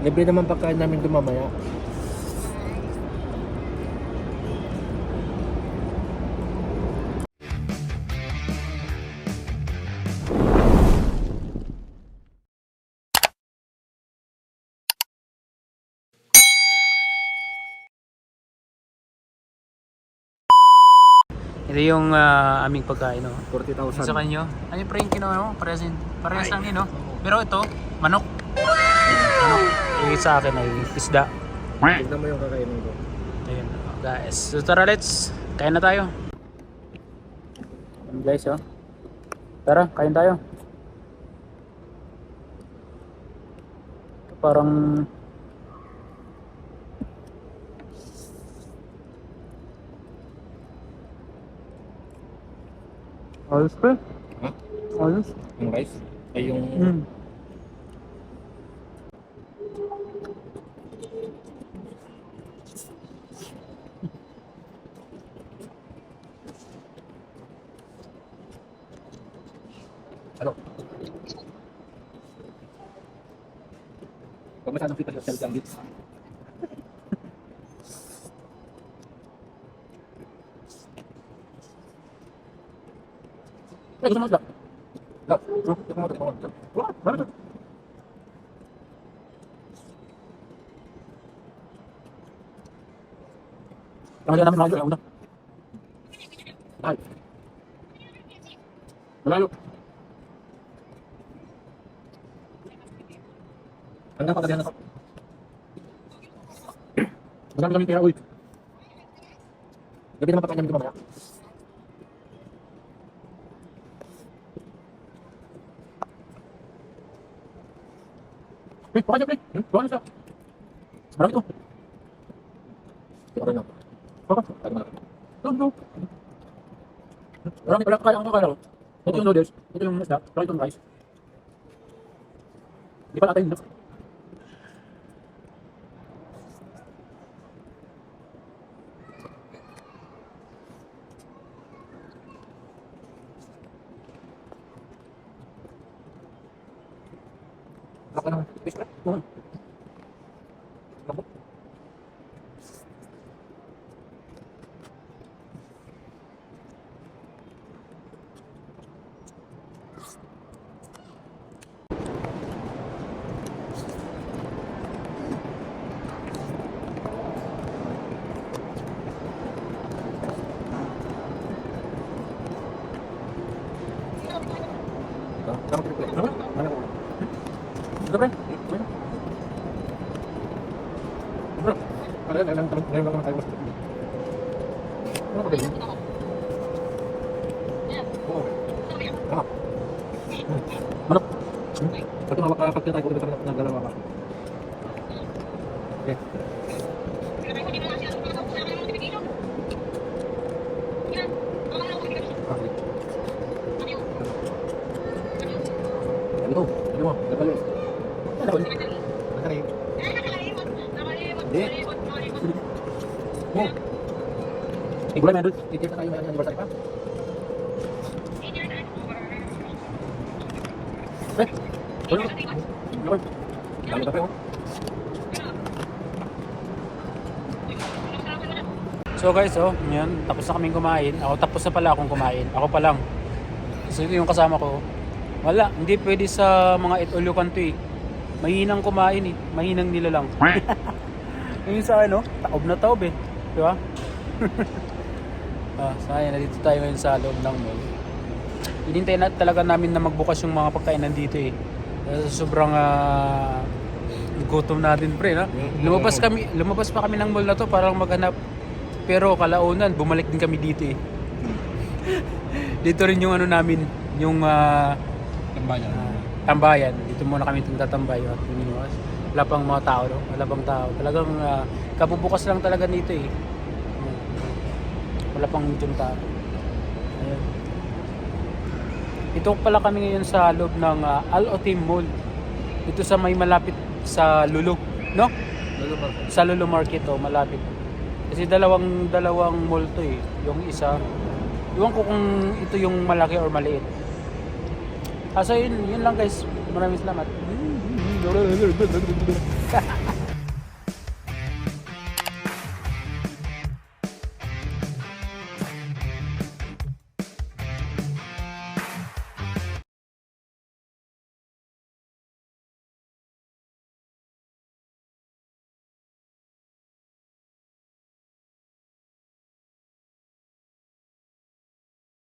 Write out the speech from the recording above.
Libre naman pagkain namin doon mamaya. Ito yung aming pagkain, no? 40,000. Sa kanyo. Ano yung yung kinuha mo? Parehas lang din, no? Pero ito, manok. Manok. Yung sa akin ay isda. Tignan mo yung kakainin ko. Ayun, guys. So tara, let's. Kain na tayo. Guys, oh. Tara, kain tayo. Parang ayos pa. Ha? Ayos. Yung rice? Ay yung... Ano? Huwag masyadong kita sa selfie dito. Eh, gusto mo isda? Isda? Gusto mo isda? Wala, wala. Ang namin mga una. Ay. Malayo. Hanggang pagkagahan na to. Madami kami kaya, uy. Gabi naman pagkain namin ito mamaya. Baka niya, pre. Baka niya siya. Marami ito. Ito na. Baka. No. Marami pala kaya ang kakaya. Ito yung noodles. Ito yung isda. Saka itong rice. Di pa natin. Baka naman. Fish pa. Labo. Tama ko pre. Ano? Mana ko? Ito pre. Bro. Ano lang tayo mas. Ano ba din? Oh. Ah. Manok. Ito na makakapagkita tayo kung ito ng dalawa ka. Okay. Ito, ano mo? Nagalo. Ano ko? Nakari. Hindi. Oh. Gulay man doon. Titip na tayo ng anniversary pa. Ano? Ano? Dami kape oh. So guys, oh, yan, tapos na kaming kumain. Tapos na pala akong kumain. Ako pa lang. So ito yung kasama ko. Wala, hindi pwede sa mga eat all you can to eh. Mahinang kumain eh. Mahinang nila lang. Yung sa ano, taob na taob eh. Di ba? Sayang, nandito tayo ngayon sa loob ng mall. Hinintay na talaga namin na magbukas yung mga pagkainan dito eh. Sobrang gutom natin pre, na. Lumabas pa kami ng mall na to para maghanap. Pero kalaunan, bumalik din kami dito eh. Dito rin yung ano namin, yung Tambayan. tambayan. Dito muna kami tatambay at wala pang mga tao, no? Wala pang tao. Talagang kabubukas lang talaga dito eh. Wala pang itong tao. Ayan. Ito pala kami ngayon sa loob ng Al-Otim Mall. Ito sa may malapit sa Lulu, no? Sa Lulu Market oh, malapit. Kasi dalawang mall to eh. Yung isa, iwan ko kung ito yung malaki or maliit. So yun lang guys. Maraming salamat.